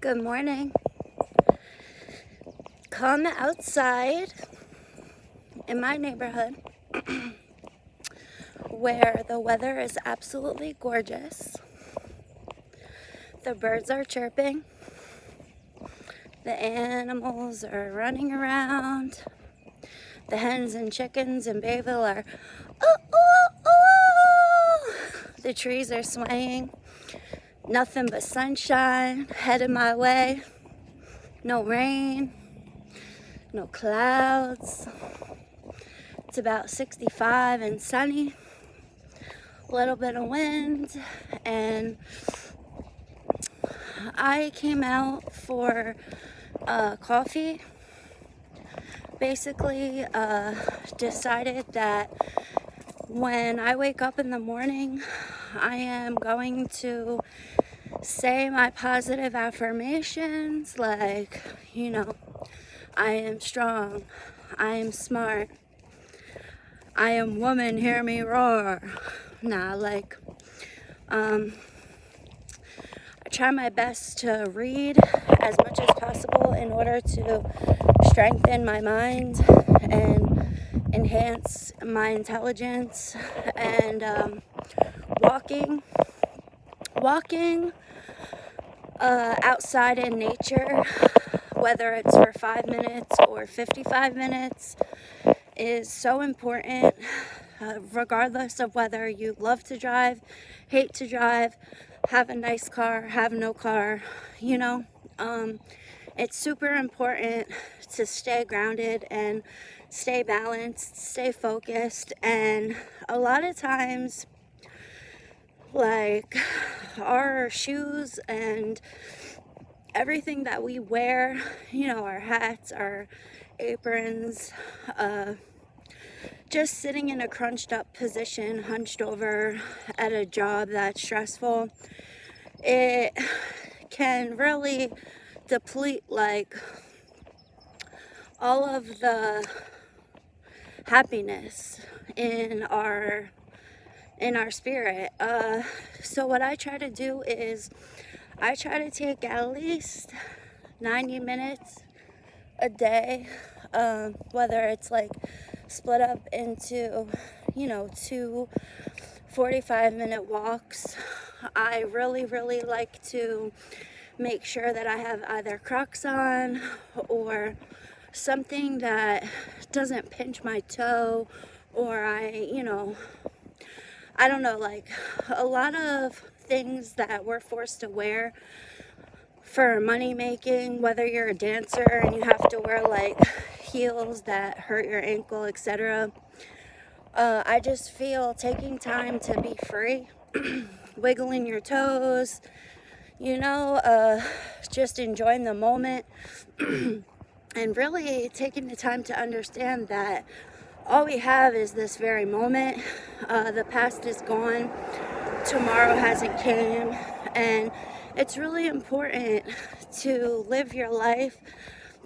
Good morning. Come outside in my neighborhood where the weather is absolutely gorgeous. The birds are chirping. The animals are running around. The hens and chickens in Bayville are, oh, oh, oh. The trees are swaying. Nothing but sunshine headed my way. No rain, no clouds. It's about 65 and sunny. A little bit of wind, and I came out for coffee. Basically decided that when I wake up in the morning, I am going to say my positive affirmations like, I am strong, I am smart, I am woman, hear me roar. I try my best to read as much as possible in order to strengthen my mind and enhance my intelligence. And walking outside in nature, whether it's for 5 minutes or 55 minutes, is so important, regardless of whether you love to drive, hate to drive, have a nice car, have no car. It's super important to stay grounded and stay balanced, stay focused. And a lot of times, like, our shoes and everything that we wear, our hats, our aprons, just sitting in a crunched up position, hunched over at a job that's stressful, it can really deplete all of the happiness in our spirit. So what I try to do is I try to take at least 90 minutes a day, whether it's split up into, 2 45-minute walks. I really, really like to make sure that I have either Crocs on or something that doesn't pinch my toe, or I don't know, a lot of things that we're forced to wear for money making, whether you're a dancer and you have to wear heels that hurt your ankle, etc. I just feel taking time to be free, wiggling your toes, just enjoying the moment and really taking the time to understand that all we have is this very moment. The past is gone, tomorrow hasn't came, and it's really important to live your life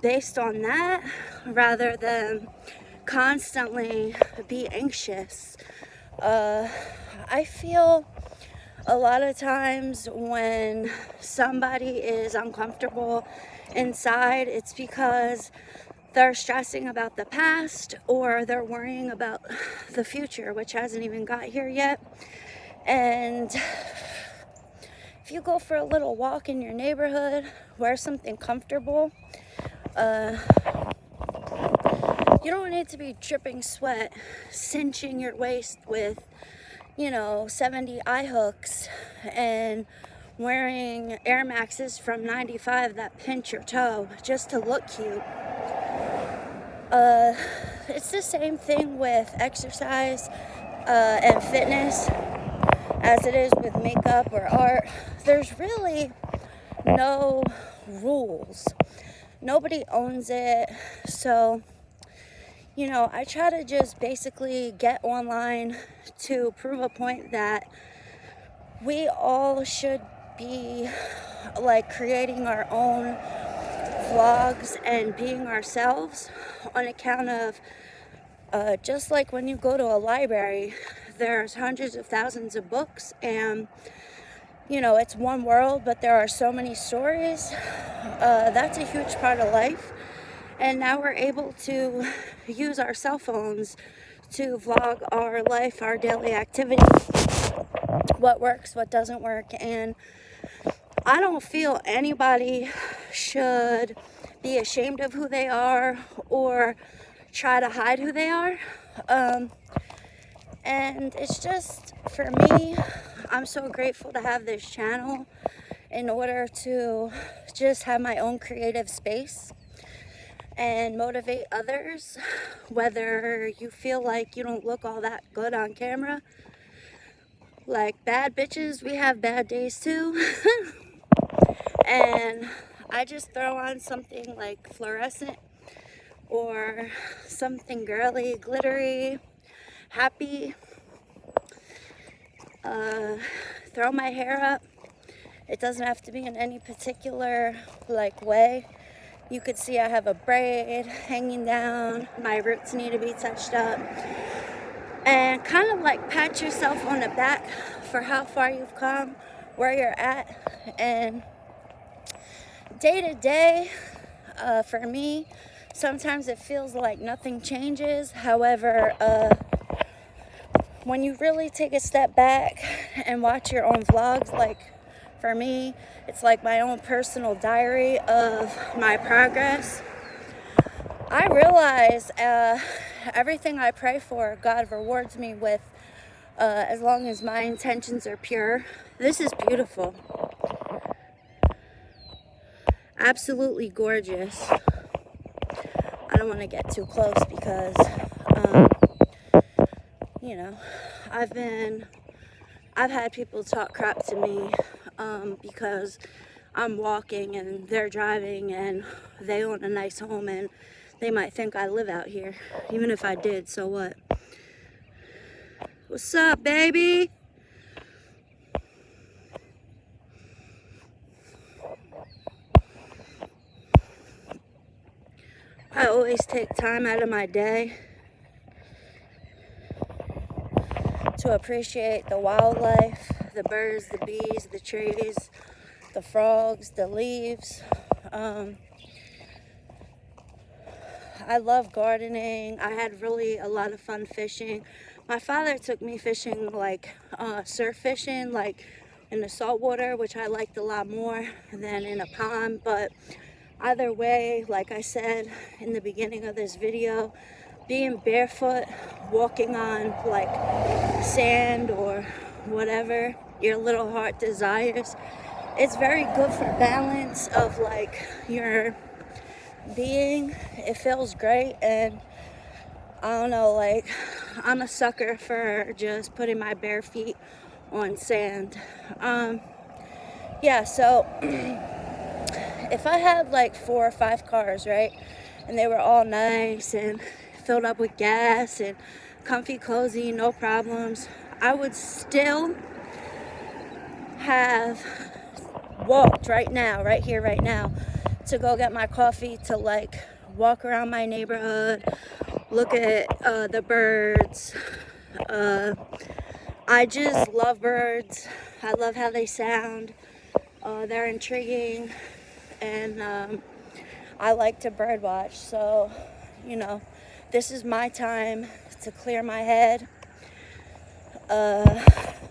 based on that rather than constantly be anxious. I feel a lot of times when somebody is uncomfortable inside, it's because they're stressing about the past or they're worrying about the future, which hasn't even got here yet. And if you go for a little walk in your neighborhood, wear something comfortable. You don't need to be dripping sweat, cinching your waist with 70 eye hooks and wearing Air Maxes from 95 that pinch your toe just to look cute. It's the same thing with exercise and fitness as it is with makeup or art. There's really no rules. Nobody owns it. So, I try to just basically get online to prove a point that we all should be creating our own vlogs and being ourselves, on account of just like when you go to a library, there's hundreds of thousands of books, and you know, it's one world, but there are so many stories. That's a huge part of life. And now we're able to use our cell phones to vlog our life, our daily activities, what works, what doesn't work. And I don't feel anybody should be ashamed of who they are or try to hide who they are. And it's just, for me, I'm so grateful to have this channel in order to just have my own creative space and motivate others, whether you feel like you don't look all that good on camera. Like bad bitches, we have bad days too. And I just throw on something like fluorescent or something girly, glittery, happy. Throw my hair up. It doesn't have to be in any particular like way. You could see I have a braid hanging down. My roots need to be touched up. And kind of like pat yourself on the back for how far you've come, where you're at. And day to day, for me, sometimes it feels like nothing changes. However, when you really take a step back and watch your own vlogs, like for me, it's like my own personal diary of my progress. I realize everything I pray for, God rewards me with, as long as my intentions are pure. This is beautiful. Absolutely gorgeous. I don't want to get too close because, you know, I've had people talk crap to me because I'm walking and they're driving and they own a nice home and they might think I live out here. Even if I did, so what? What's up, baby? I always take time out of my day to appreciate the wildlife, the birds, the bees, the trees, the frogs, the leaves. I love gardening. I had really a lot of fun fishing. My father took me fishing, like surf fishing, like in the saltwater, which I liked a lot more than in a pond. But either way, like I said in the beginning of this video, being barefoot, walking on like sand or whatever your little heart desires, it's very good for balance of like your being. It feels great. And I don't know, like I'm a sucker for just putting my bare feet on sand. Yeah, so if I had like 4 or 5 cars, right, and they were all nice and filled up with gas and comfy, cozy, no problems, I would still have walked right now, right here, right now, to go get my coffee, to like walk around my neighborhood, look at the birds. I just love birds. I love how they sound. They're intriguing, and I like to bird watch. So, you know, this is my time to clear my head.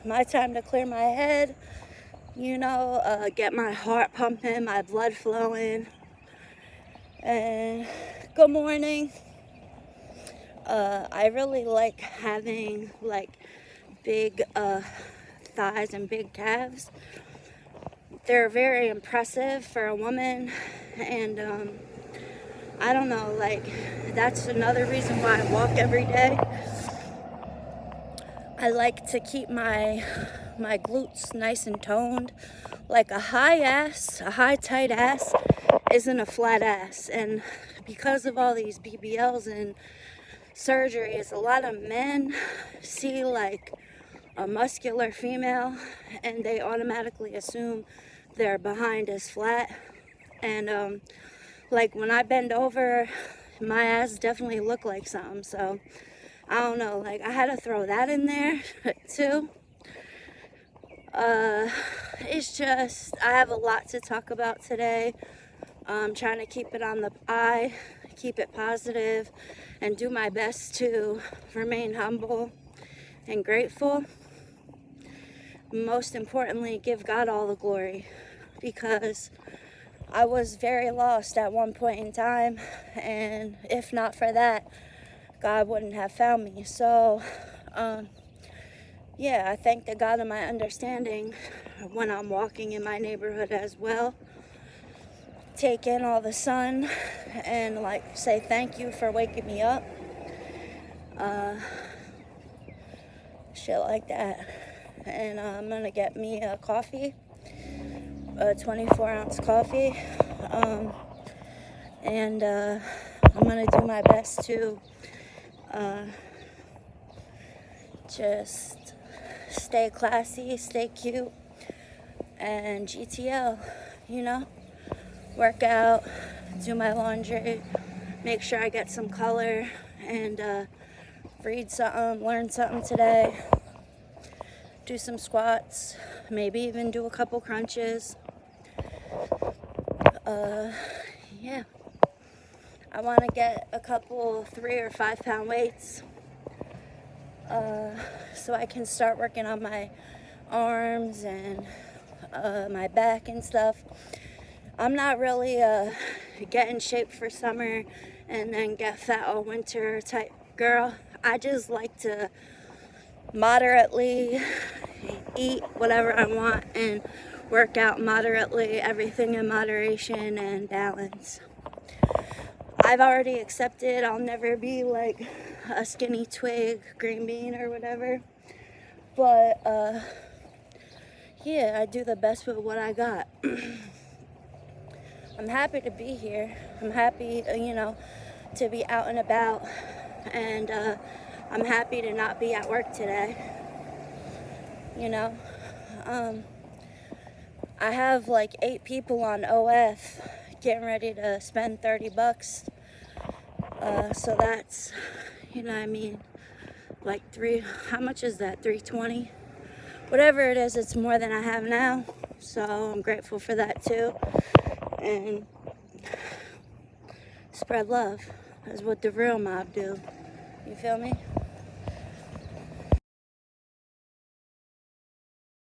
My time to clear my head, you know, get my heart pumping, my blood flowing. And good morning. I really like having like big thighs and big calves. They're very impressive for a woman, and I don't know, like that's another reason why I walk every day. I like to keep my glutes nice and toned. Like a high tight ass isn't a flat ass. And because of all these BBLs and surgeries, a lot of men see like a muscular female and they automatically assume their behind is flat. And like when I bend over, my ass definitely look like something. So I don't know, like I had to throw that in there too. It's just, I have a lot to talk about today. I'm trying to keep it on the eye, keep it positive, and do my best to remain humble and grateful. Most importantly, give God all the glory, because I was very lost at one point in time, and if not for that, God wouldn't have found me. So, yeah, I thank the God of my understanding when I'm walking in my neighborhood as well. Take in all the sun and like say thank you for waking me up. Shit like that. And I'm gonna get me a coffee, a 24-ounce coffee. And I'm gonna do my best to just stay classy, stay cute, and GTL, you know? Work out, do my laundry, make sure I get some color, and read something, learn something today, do some squats, maybe even do a couple crunches. Yeah, I want to get a couple 3 or 5 pound weights so I can start working on my arms and my back and stuff. I'm not really get in shape for summer and then get fat all winter type girl. I just like to moderately eat whatever I want and work out moderately, everything in moderation and balance. I've already accepted I'll never be like a skinny twig, green bean or whatever, but yeah, I do the best with what I got. I'm happy to be here. I'm happy, to be out and about, and I'm happy to not be at work today. I have like 8 people on OF getting ready to spend $30. So that's, like how much is that? $320? Whatever it is, it's more than I have now. So I'm grateful for that too. And spread love is what the real mob do. You feel me?